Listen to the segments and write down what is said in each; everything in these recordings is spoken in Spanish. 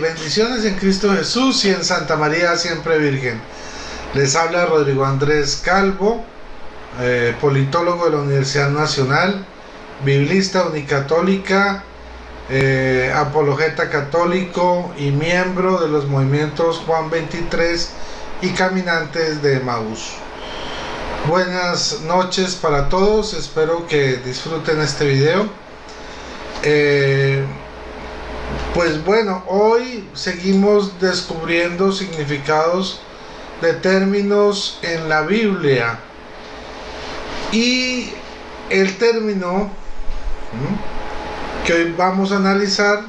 bendiciones en Cristo Jesús y en Santa María siempre Virgen. Les habla Rodrigo Andrés Calvo, politólogo de la Universidad Nacional, biblista unicatólica, apologeta católico y miembro de los movimientos Juan 23 y Caminantes de Emaús. Buenas noches para todos, espero que disfruten este video. Pues bueno, hoy seguimos descubriendo significados de términos en la Biblia, y el término que hoy vamos a analizar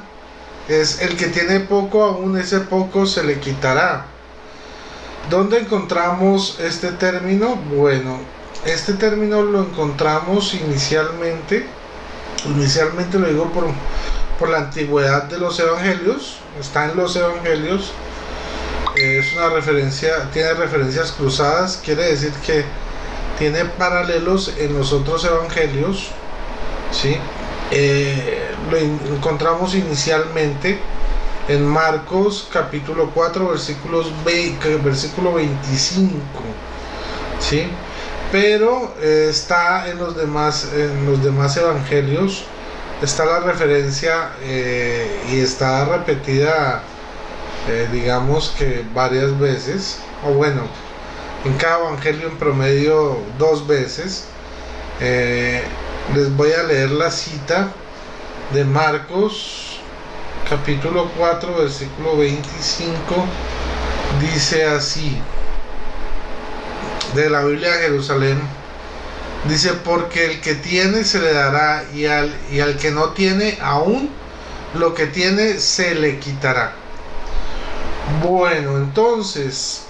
es: el que tiene poco, aún ese poco se le quitará. ¿Dónde encontramos este término? Bueno, este término lo encontramos inicialmente lo digo por la antigüedad de los evangelios. Está en los evangelios, es una referencia, tiene referencias cruzadas, quiere decir que tiene paralelos en los otros evangelios, ¿sí? Lo encontramos inicialmente en Marcos capítulo 4 versículo 25, ¿sí? Pero está en los demás evangelios, está la referencia y está repetida, digamos que varias veces, o bueno, en cada evangelio en promedio 2 veces. Les voy a leer la cita de Marcos capítulo 4 versículo 25. Dice así, de la Biblia de Jerusalén, dice: porque el que tiene se le dará, y al que no tiene, aún lo que tiene se le quitará. Bueno, entonces,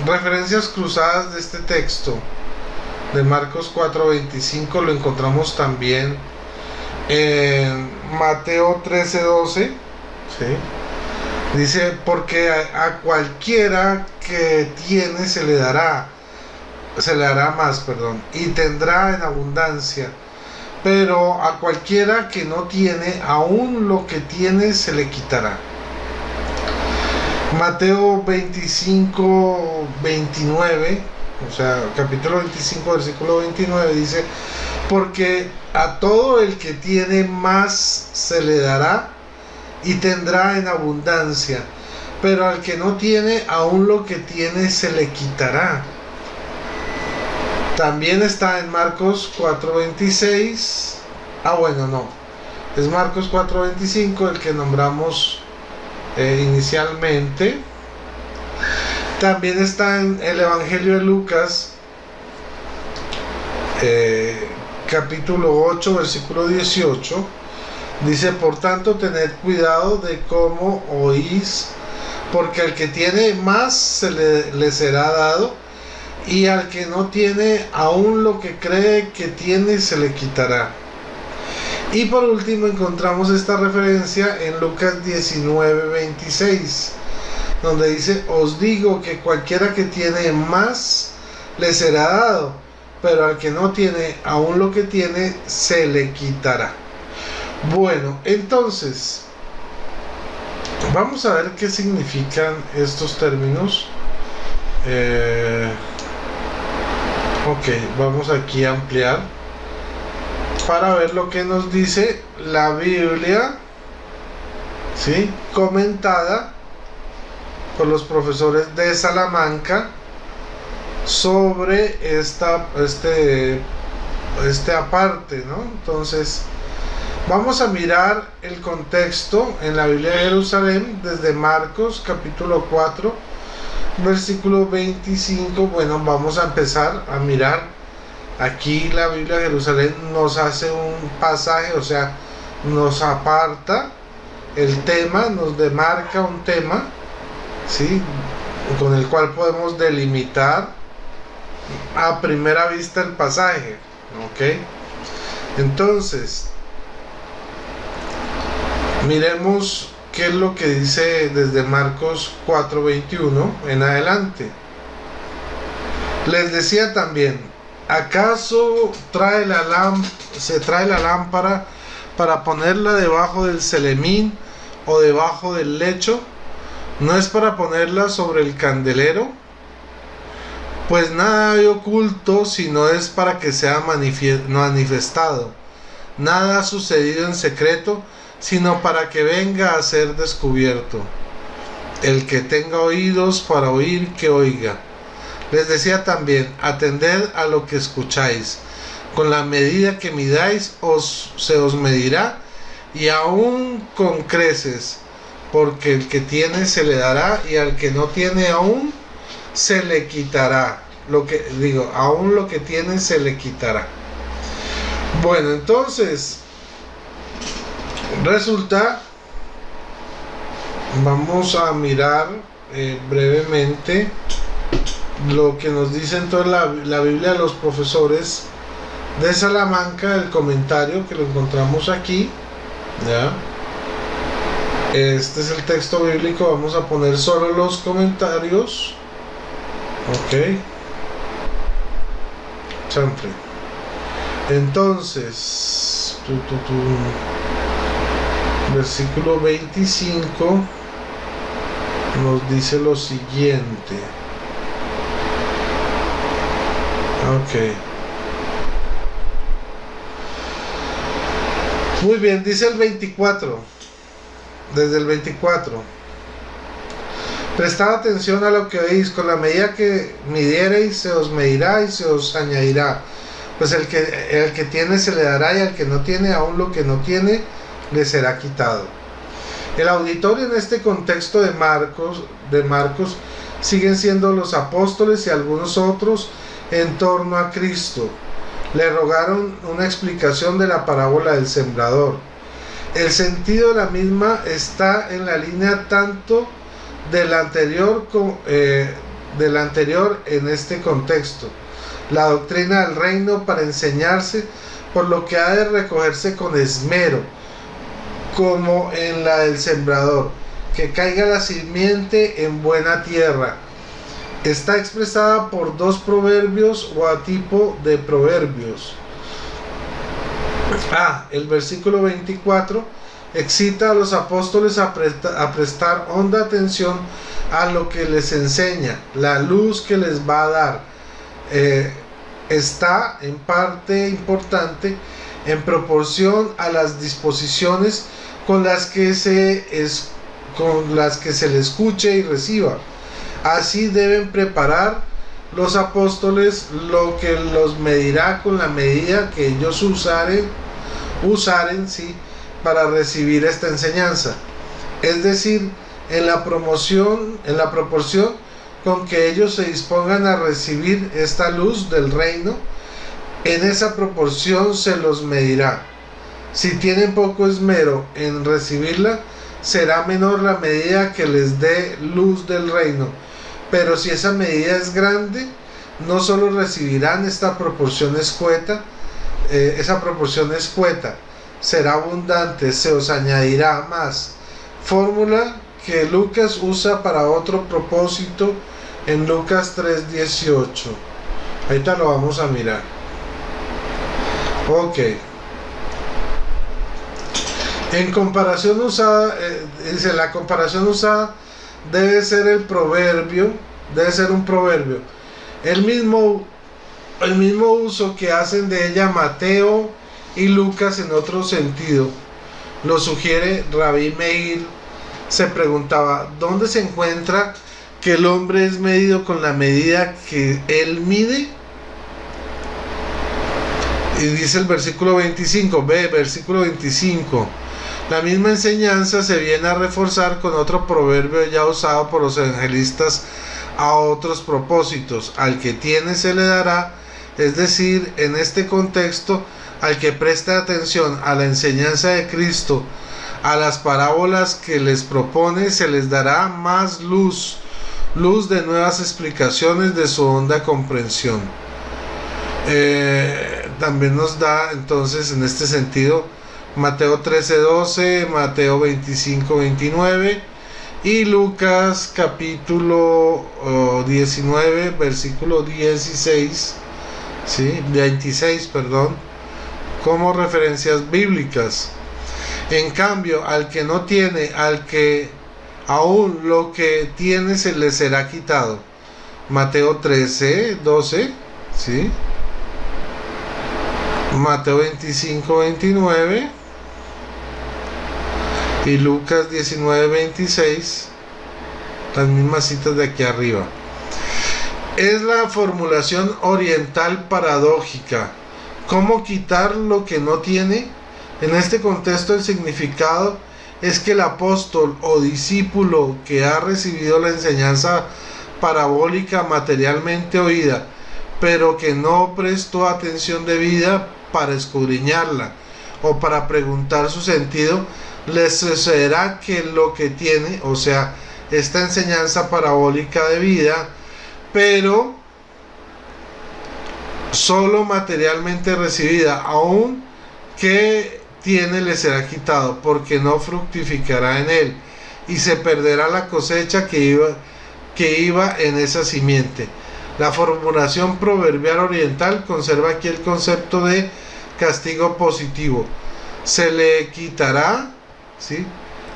referencias cruzadas de este texto de Marcos 4:25 lo encontramos también en Mateo 13:12, ¿sí? Dice: porque a cualquiera que tiene se le dará más, y tendrá en abundancia, pero a cualquiera que no tiene, aún lo que tiene se le quitará. Mateo 25:29, o sea, capítulo 25 versículo 29, dice: porque a todo el que tiene más se le dará y tendrá en abundancia, pero al que no tiene, aún lo que tiene se le quitará. También está en Marcos 4:26. Es Marcos 4:25 el que nombramos inicialmente. También está en el Evangelio de Lucas capítulo 8 versículo 18. Dice: por tanto, tened cuidado de cómo oís, porque al que tiene más le será dado, y al que no tiene, aún lo que cree que tiene se le quitará. Y por último encontramos esta referencia en Lucas 19:26, donde dice: os digo que cualquiera que tiene más le será dado, pero al que no tiene, aún lo que tiene se le quitará. Bueno, entonces vamos a ver qué significan estos términos. Vamos aquí a ampliar para ver lo que nos dice la Biblia, ¿sí? Comentada por los profesores de Salamanca sobre esta aparte, ¿no? Entonces vamos a mirar el contexto en la Biblia de Jerusalén desde Marcos capítulo 4 versículo 25. Bueno, vamos a empezar a mirar. Aquí la Biblia de Jerusalén nos hace un pasaje, o sea, nos aparta el tema, nos demarca un tema, ¿sí? Con el cual podemos delimitar a primera vista el pasaje, ¿ok? Entonces, miremos qué es lo que dice desde Marcos 4:21 en adelante. Les decía también: ¿acaso se trae la lámpara para ponerla debajo del celemín o debajo del lecho, no es para ponerla sobre el candelero, pues nada hay oculto sino es para que sea manifestado. Nada ha sucedido en secreto, sino para que venga a ser descubierto. El que tenga oídos para oír, que oiga. Les decía también, atended a lo que escucháis. Con la medida que midáis, se os medirá, y aún con creces, porque el que tiene se le dará, y al que no tiene aún, se le quitará. Aún lo que tiene se le quitará. Bueno, entonces resulta, vamos a mirar brevemente lo que nos dice entonces la Biblia de los profesores de Salamanca, el comentario que lo encontramos aquí, ¿ya? Este es el texto bíblico, vamos a poner solo los comentarios. Ok. Chanfre. Entonces, versículo 25 nos dice lo siguiente. Ok. Muy bien, dice el 24. Desde el 24. Prestad atención a lo que oís, con la medida que midiereis se os medirá y se os añadirá. Pues el que tiene se le dará, y al que no tiene, aún lo que no tiene le será quitado. El auditorio en este contexto de Marcos siguen siendo los apóstoles y algunos otros en torno a Cristo. Le rogaron una explicación de la parábola del sembrador. El sentido de la misma está en la línea tanto del anterior en este contexto. La doctrina del reino para enseñarse, por lo que ha de recogerse con esmero, como en la del sembrador, que caiga la simiente en buena tierra. Está expresada por dos proverbios o a tipo de proverbios. El versículo 24 excita a los apóstoles a prestar honda atención a lo que les enseña, la luz que les va a dar. Está en parte importante en proporción a las disposiciones con las que se le escuche y reciba. Así deben preparar los apóstoles lo que los medirá con la medida que ellos usaren sí, para recibir esta enseñanza, es decir, en la proporción con que ellos se dispongan a recibir esta luz del reino, en esa proporción se los medirá. Si tienen poco esmero en recibirla, será menor la medida que les dé luz del reino, pero si esa medida es grande, no solo recibirán esa proporción escueta, será abundante, se os añadirá más. Fórmula que Lucas usa para otro propósito en Lucas 3:18. Ahorita lo vamos a mirar. Ok. En comparación usada, dice, la comparación usada debe ser un proverbio. El mismo uso que hacen de ella Mateo y Lucas en otro sentido lo sugiere Rabí Meir. Se preguntaba, ¿dónde se encuentra que el hombre es medido con la medida que él mide? Y dice el versículo 25, versículo 25. La misma enseñanza se viene a reforzar con otro proverbio ya usado por los evangelistas a otros propósitos. Al que tiene se le dará, es decir, en este contexto, al que preste atención a la enseñanza de Cristo, a las parábolas que les propone, se les dará más luz de nuevas explicaciones de su honda comprensión. También nos da entonces en este sentido Mateo 13:12, Mateo 25:29 y Lucas capítulo 19 versículo 16, ¿sí? 26, perdón, como referencias bíblicas. En cambio, al que no tiene, al que aún lo que tiene se le será quitado. Mateo 13, 12, ¿sí? Mateo 25, 29 y Lucas 19, 26, las mismas citas de aquí arriba. Es la formulación oriental paradójica. ¿Cómo quitar lo que no tiene? En este contexto el significado es que el apóstol o discípulo que ha recibido la enseñanza parabólica materialmente oída, pero que no prestó atención debida para escudriñarla o para preguntar su sentido, le sucederá que lo que tiene, o sea, esta enseñanza parabólica de vida, pero solo materialmente recibida, aún que tiene le será quitado, porque no fructificará en él, y se perderá la cosecha que iba en esa simiente. La formulación proverbial oriental conserva aquí el concepto de castigo positivo. Se le quitará, ¿sí?,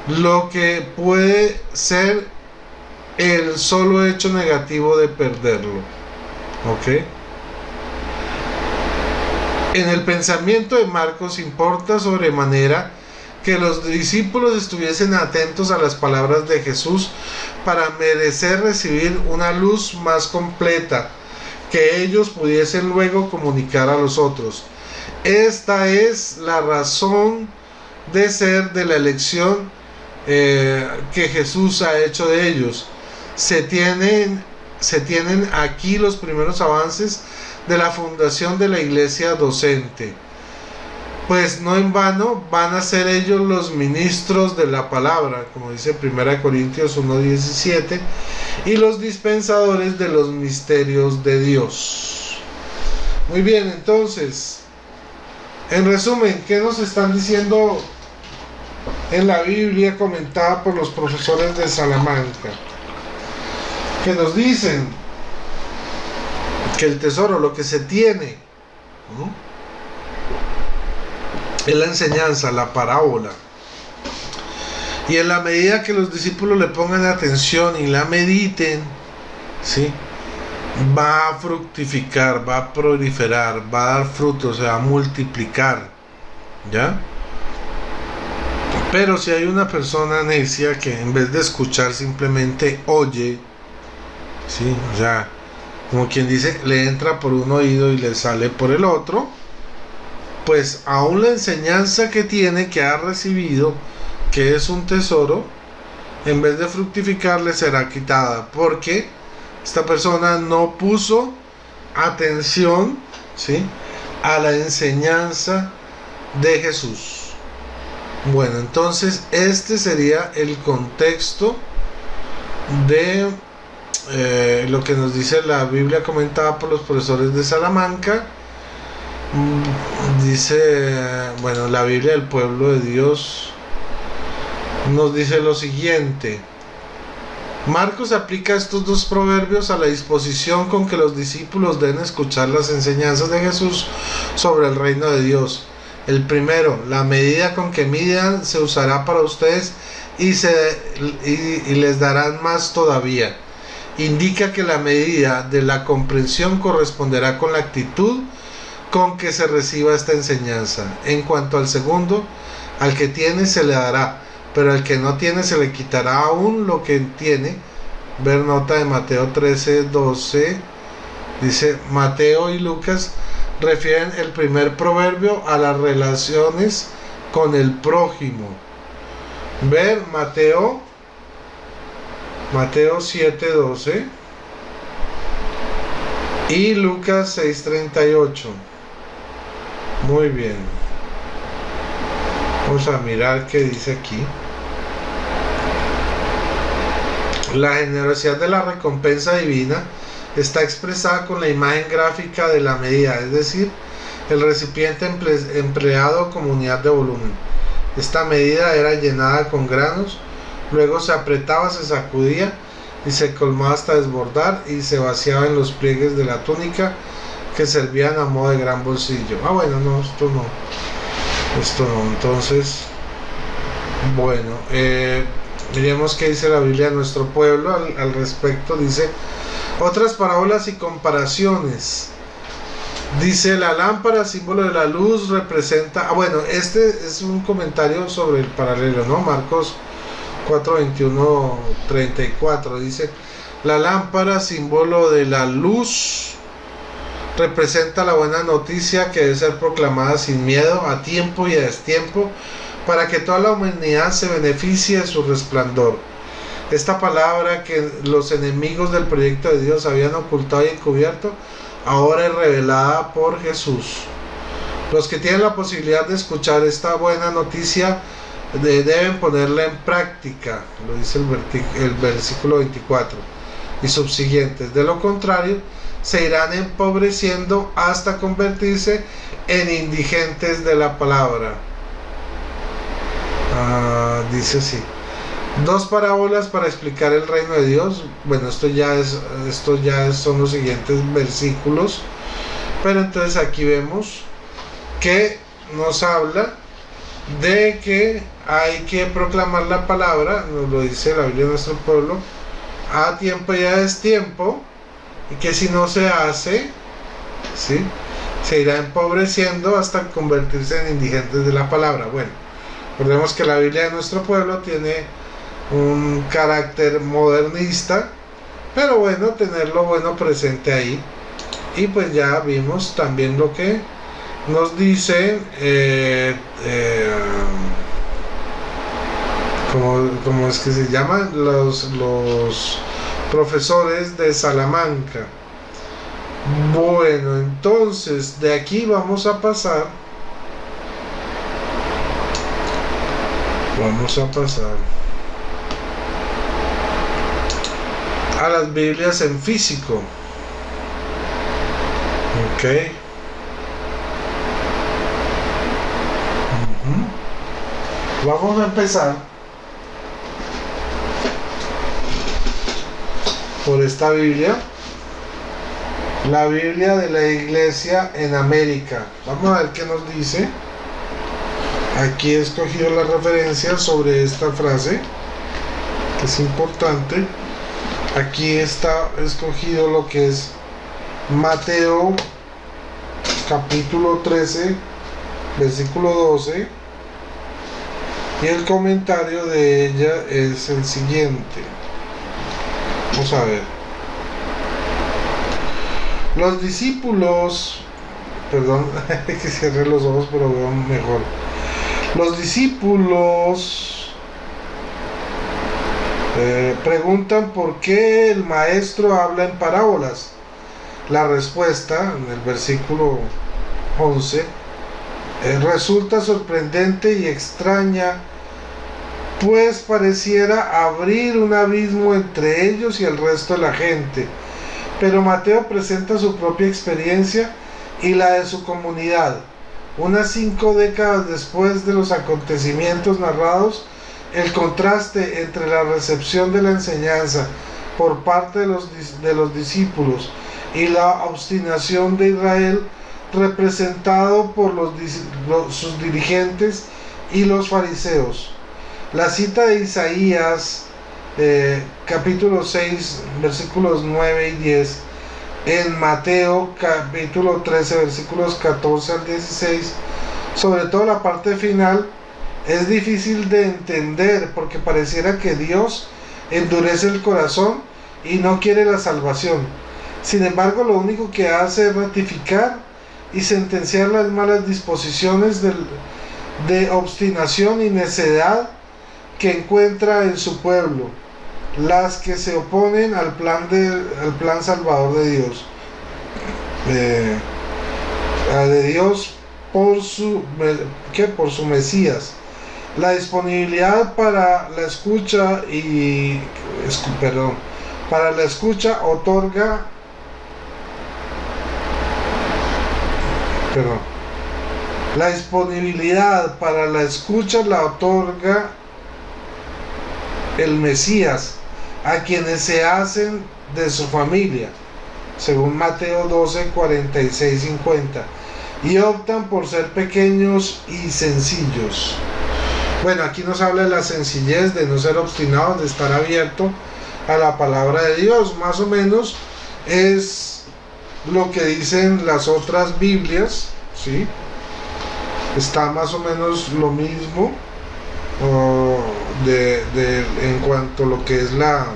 lo que puede ser el solo hecho negativo de perderlo. ¿Ok? En el pensamiento de Marcos importa sobremanera que los discípulos estuviesen atentos a las palabras de Jesús para merecer recibir una luz más completa que ellos pudiesen luego comunicar a los otros. Esta es la razón de ser de la elección que Jesús ha hecho de ellos. Se tienen aquí los primeros avances de la fundación de la iglesia docente, pues no en vano van a ser ellos los ministros de la palabra, como dice 1 Corintios 1:17, y los dispensadores de los misterios de Dios. Muy bien, entonces, en resumen, ¿qué nos están diciendo en la Biblia comentada por los profesores de Salamanca? Que nos dicen que el tesoro, lo que se tiene, ¿no?, es la enseñanza, la parábola. Y en la medida que los discípulos le pongan atención y la mediten, ¿sí?, va a fructificar, va a proliferar, va a dar frutos, se va a multiplicar, ¿ya? Pero si hay una persona necia que en vez de escuchar simplemente oye, ¿sí?, o sea, como quien dice, le entra por un oído y le sale por el otro, pues aún la enseñanza que tiene, que ha recibido, que es un tesoro, en vez de fructificar le será quitada, porque esta persona no puso atención, ¿sí?, a la enseñanza de Jesús. Bueno, entonces este sería el contexto de lo que nos dice la Biblia comentada por los profesores de Salamanca. Dice, bueno, la Biblia del Pueblo de Dios nos dice lo siguiente: Marcos aplica estos dos proverbios a la disposición con que los discípulos deben escuchar las enseñanzas de Jesús sobre el reino de Dios. El primero, la medida con que midan se usará para ustedes y les darán más todavía. Indica que la medida de la comprensión corresponderá con la actitud con que se reciba esta enseñanza. En cuanto al segundo, al que tiene se le dará, pero al que no tiene se le quitará aún lo que tiene. Ver nota de Mateo 13, 12. Dice, Mateo y Lucas refieren el primer proverbio a las relaciones con el prójimo. Ver Mateo 7:12 y Lucas 6:38. Muy bien, vamos a mirar qué dice aquí. La generosidad de la recompensa divina está expresada con la imagen gráfica de la medida, es decir, el recipiente empleado como unidad de volumen. Esta medida era llenada con granos, luego se apretaba, se sacudía y se colmaba hasta desbordar y se vaciaba en los pliegues de la túnica que servían a modo de gran bolsillo. Bueno, no, esto no. Entonces, Bueno, miremos qué dice la Biblia de nuestro pueblo al respecto. Dice, otras parábolas y comparaciones. Dice, la lámpara, símbolo de la luz, representa... bueno, este es un comentario sobre el paralelo, ¿no? Marcos 4:21-34. Dice, la lámpara, símbolo de la luz, representa la buena noticia que debe ser proclamada sin miedo, a tiempo y a destiempo, para que toda la humanidad se beneficie de su resplandor. Esta palabra que los enemigos del proyecto de Dios habían ocultado y encubierto, ahora es revelada por Jesús. Los que tienen la posibilidad de escuchar esta buena noticia deben ponerla en práctica, lo dice el versículo 24 y subsiguientes. De lo contrario, se irán empobreciendo hasta convertirse en indigentes de la palabra. Dice así: dos parábolas para explicar el reino de Dios. Bueno, esto ya son los siguientes versículos, pero entonces aquí vemos que nos habla de que hay que proclamar la palabra, nos lo dice la Biblia de nuestro pueblo, a tiempo y a destiempo, y que si no se hace, ¿sí?, se irá empobreciendo hasta convertirse en indigentes de la palabra. Bueno, recordemos que la Biblia de nuestro pueblo tiene un carácter modernista, pero bueno, tenerlo bueno presente ahí. Y pues ya vimos también lo que nos dicen como es que se llaman los profesores de Salamanca. Bueno, entonces de aquí vamos a pasar a las Biblias en físico. Ok. Vamos a empezar por esta Biblia, la Biblia de la Iglesia en América. Vamos a ver qué nos dice. Aquí he escogido la referencia sobre esta frase, que es importante. Aquí está escogido lo que es Mateo capítulo 13 versículo 12, y el comentario de ella es el siguiente. Vamos a ver. Los discípulos, perdón, que cierre los ojos pero veo mejor. Los discípulos preguntan por qué el maestro habla en parábolas. La respuesta en el versículo 11 resulta sorprendente y extraña, pues pareciera abrir un abismo entre ellos y el resto de la gente. Pero Mateo presenta su propia experiencia y la de su comunidad. Unas 5 décadas después de los acontecimientos narrados, el contraste entre la recepción de la enseñanza por parte de los discípulos y la obstinación de Israel, representado por sus dirigentes y los fariseos. La cita de Isaías capítulo 6 versículos 9 y 10 en Mateo capítulo 13 versículos 14 al 16, sobre todo la parte final, es difícil de entender porque pareciera que Dios endurece el corazón y no quiere la salvación. Sin embargo, lo único que hace es ratificar y sentenciar las malas disposiciones de obstinación y necedad que encuentra en su pueblo, las que se oponen al plan salvador de Dios por su Mesías. La disponibilidad para la escucha la disponibilidad para la escucha la otorga el Mesías a quienes se hacen de su familia, según Mateo 12, 46, 50, y optan por ser pequeños y sencillos. Bueno, aquí nos habla de la sencillez, de no ser obstinados, de estar abierto a la palabra de Dios. Más o menos es lo que dicen las otras Biblias, ¿sí? Está más o menos lo mismo en cuanto a lo que es la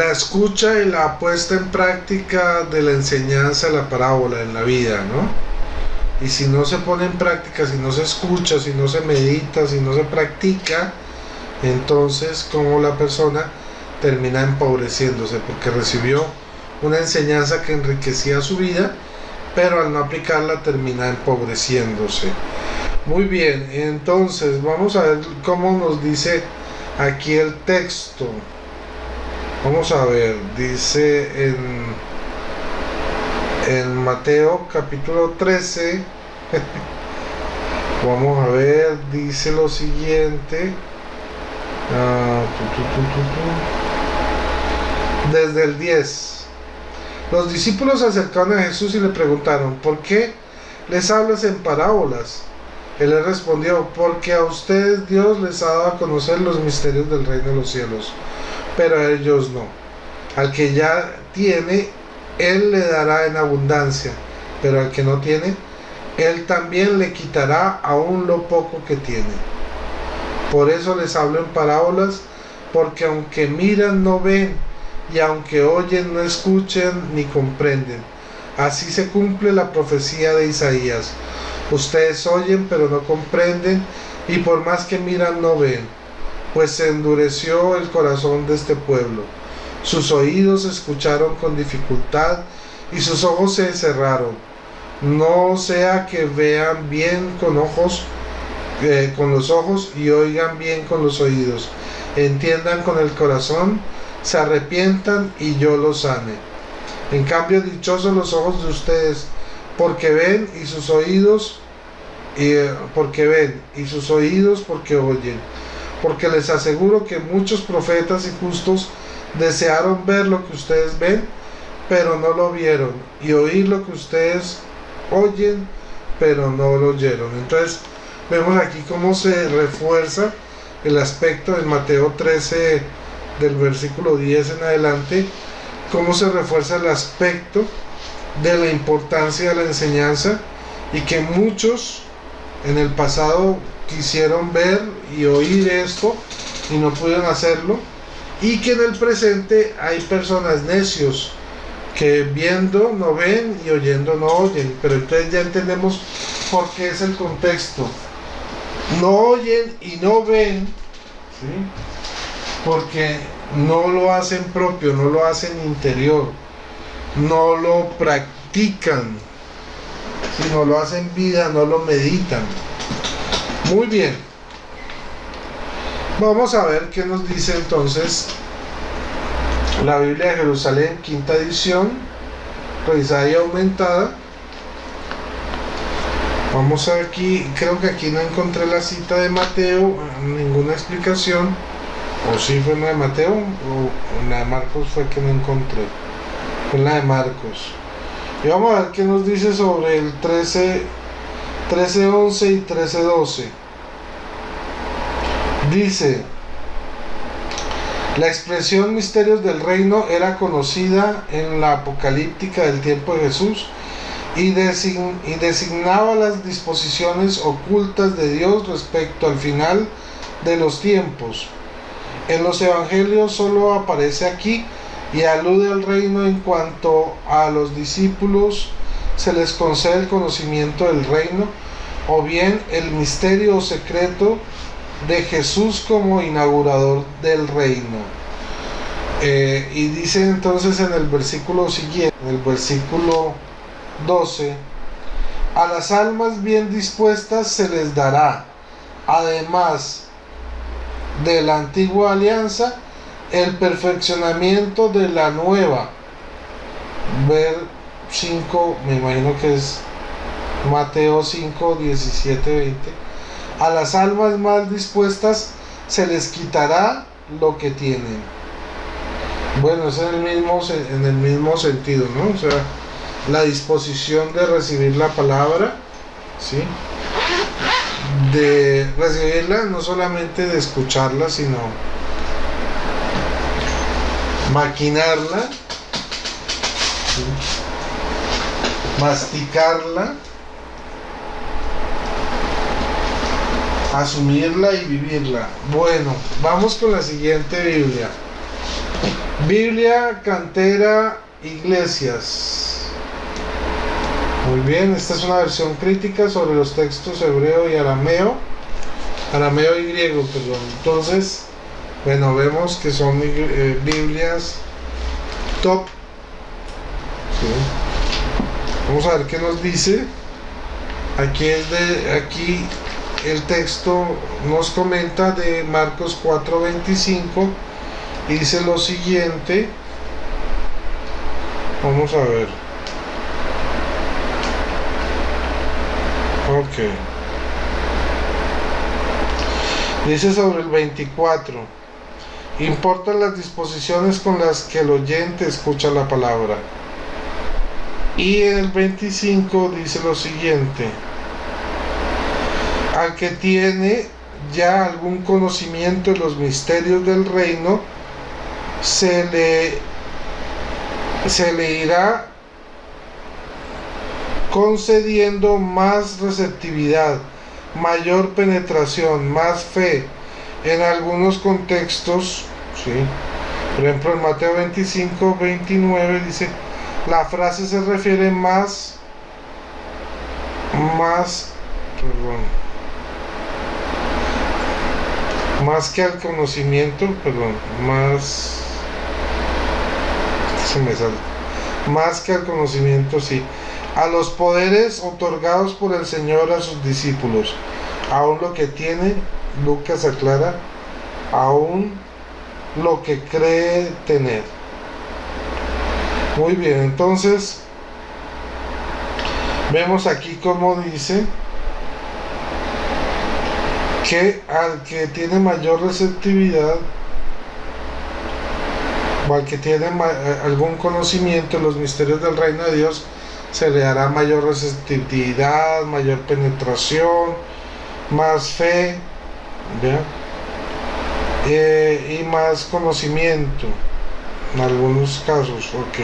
escucha y la puesta en práctica de la enseñanza de la parábola en la vida, ¿no? Y si no se pone en práctica, si no se escucha, si no se medita, si no se practica, entonces como la persona termina empobreciéndose porque recibió una enseñanza que enriquecía su vida, pero al no aplicarla termina empobreciéndose. Muy bien, entonces vamos a ver cómo nos dice aquí el texto. Vamos a ver, dice en Mateo capítulo 13, vamos a ver, dice lo siguiente, desde el 10. Los discípulos se acercaron a Jesús y le preguntaron: ¿por qué les hablas en parábolas? Él les respondió: porque a ustedes Dios les ha dado a conocer los misterios del reino de los cielos, pero a ellos no. Al que ya tiene, Él le dará en abundancia, pero al que no tiene, Él también le quitará aún lo poco que tiene. Por eso les hablo en parábolas, porque aunque miran no ven, y aunque oyen no escuchan ni comprenden. Así se cumple la profecía de Isaías: ustedes oyen pero no comprenden, y por más que miran no ven, pues se endureció el corazón de este pueblo. Sus oídos escucharon con dificultad y sus ojos se cerraron. No sea que vean bien con los ojos y oigan bien con los oídos, entiendan con el corazón, se arrepientan y yo los sane. En cambio, dichosos los ojos de ustedes, porque ven, y sus oídos porque oyen. Porque les aseguro que muchos profetas y justos desearon ver lo que ustedes ven, pero no lo vieron, y oír lo que ustedes oyen, pero no lo oyeron. Entonces vemos aquí cómo se refuerza el aspecto en Mateo 13, del versículo 10 en adelante, cómo se refuerza el aspecto de la importancia de la enseñanza, y que muchos en el pasado quisieron ver y oír esto y no pudieron hacerlo, y que en el presente hay personas necios que viendo no ven y oyendo no oyen. Pero entonces ya entendemos por qué es el contexto. No oyen y no ven, ¿sí? Porque no lo hacen propio, no lo hacen interior, no lo practican, sino lo hacen vida, no lo meditan. Muy bien, vamos a ver qué nos dice entonces la Biblia de Jerusalén, quinta edición, revisada y aumentada. Vamos aquí, creo que aquí no encontré la cita de Mateo, ninguna explicación. O si fue la de Mateo o la de Marcos, fue que no encontré. Fue la de Marcos. Y vamos a ver qué nos dice sobre el 13:11 y 13:12. Dice: la expresión misterios del reino era conocida en la apocalíptica del tiempo de Jesús y designaba las disposiciones ocultas de Dios respecto al final de los tiempos. En los evangelios solo aparece aquí y alude al reino en cuanto a los discípulos se les concede el conocimiento del reino, o bien el misterio secreto de Jesús como inaugurador del reino. Y dice entonces en el versículo siguiente, en el versículo 12: a las almas bien dispuestas se les dará, además de la antigua alianza, el perfeccionamiento de la nueva. Ver 5, me imagino que es Mateo 5, 17, 20. A las almas más dispuestas se les quitará lo que tienen. Bueno, es en el mismo sentido, ¿no? O sea, la disposición de recibir la palabra, ¿sí? de recibirla, no solamente de escucharla, sino maquinarla, ¿sí? Masticarla, asumirla y vivirla. Bueno, vamos con la siguiente Biblia. Biblia Cantera Iglesias. Muy bien, esta es una versión crítica sobre los textos hebreo y arameo y griego, perdón. Entonces, bueno, vemos que son Biblias top. ¿Sí? Vamos a ver qué nos dice. Aquí el texto nos comenta de Marcos 4:25 y dice lo siguiente. Vamos a ver. Ok. Dice sobre el 24. Importan las disposiciones con las que el oyente escucha la palabra. Y en el 25 dice lo siguiente. Al que tiene ya algún conocimiento de los misterios del reino, se le irá concediendo más receptividad, mayor penetración, más fe. En algunos contextos, ¿sí? Por ejemplo en Mateo 25:29 dice, la frase se refiere más que al conocimiento, más que al conocimiento, sí, a los poderes otorgados por el Señor a sus discípulos, aún lo que tiene, Lucas aclara, aún lo que cree tener. Muy bien, entonces vemos aquí como dice que al que tiene mayor receptividad o al que tiene algún conocimiento de los misterios del reino de Dios, se le dará mayor receptividad, mayor penetración, más fe, ¿ya? Y más conocimiento en algunos casos, ok.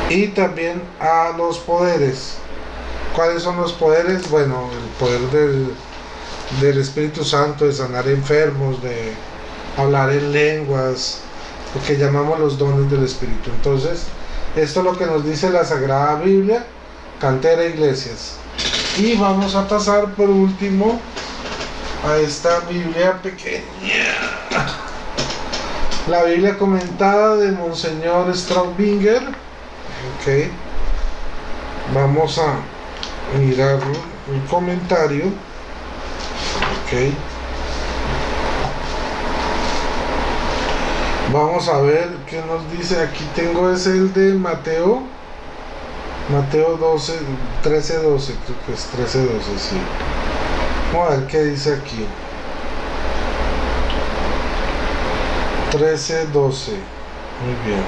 Y también a los poderes. ¿Cuáles son los poderes? Bueno, el poder del Espíritu Santo, de sanar enfermos, de hablar en lenguas, lo que llamamos los dones del Espíritu. Entonces, esto es lo que nos dice la Sagrada Biblia, Cantera Iglesias. Y vamos a pasar por último a esta Biblia pequeña, la Biblia comentada de Monseñor Straubinger. Ok, vamos a mirar el comentario. Ok, vamos a ver qué nos dice. Aquí tengo, es el de Mateo 13:12, creo que es 13:12, sí. Vamos a ver qué dice aquí. 13:12, muy bien.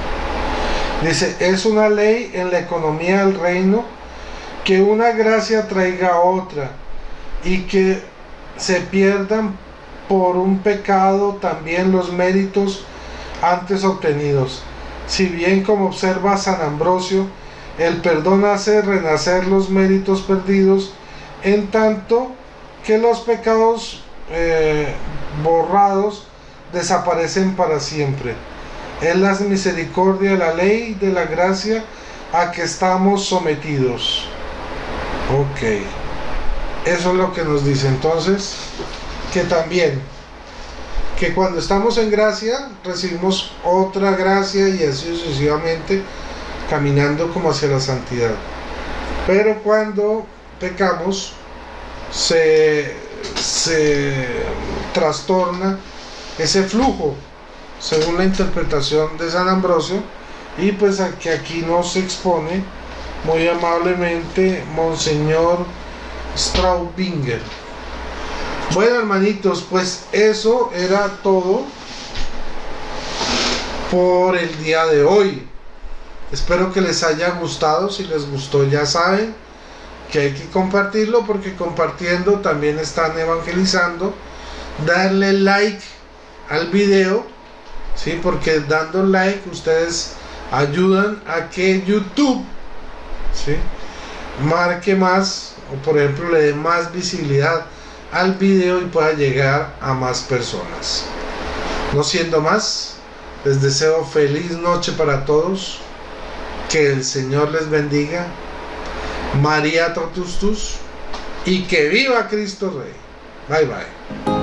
Dice, es una ley en la economía del reino que una gracia traiga a otra y que se pierdan por un pecado también los méritos antes obtenidos. Si bien, como observa San Ambrosio, el perdón hace renacer los méritos perdidos, en tanto que los pecados borrados desaparecen para siempre. Es la misericordia de la ley de la gracia a que estamos sometidos. Ok, eso es lo que nos dice. Entonces, que también, que cuando estamos en gracia recibimos otra gracia y así sucesivamente, caminando como hacia la santidad. Pero cuando pecamos se trastorna ese flujo, según la interpretación de San Ambrosio, y pues aquí nos expone muy amablemente Monseñor Straubinger. Bueno, hermanitos, pues eso era todo por el día de hoy. Espero que les haya gustado. Si les gustó, ya saben, que hay que compartirlo, porque compartiendo también están evangelizando. Darle like al video, ¿sí? Porque dando like ustedes ayudan a que YouTube, ¿sí?, marque más, o por ejemplo le dé más visibilidad al video y pueda llegar a más personas. No siendo más, les deseo feliz noche para todos, que el Señor les bendiga, María Totustus, y que viva Cristo Rey. Bye bye.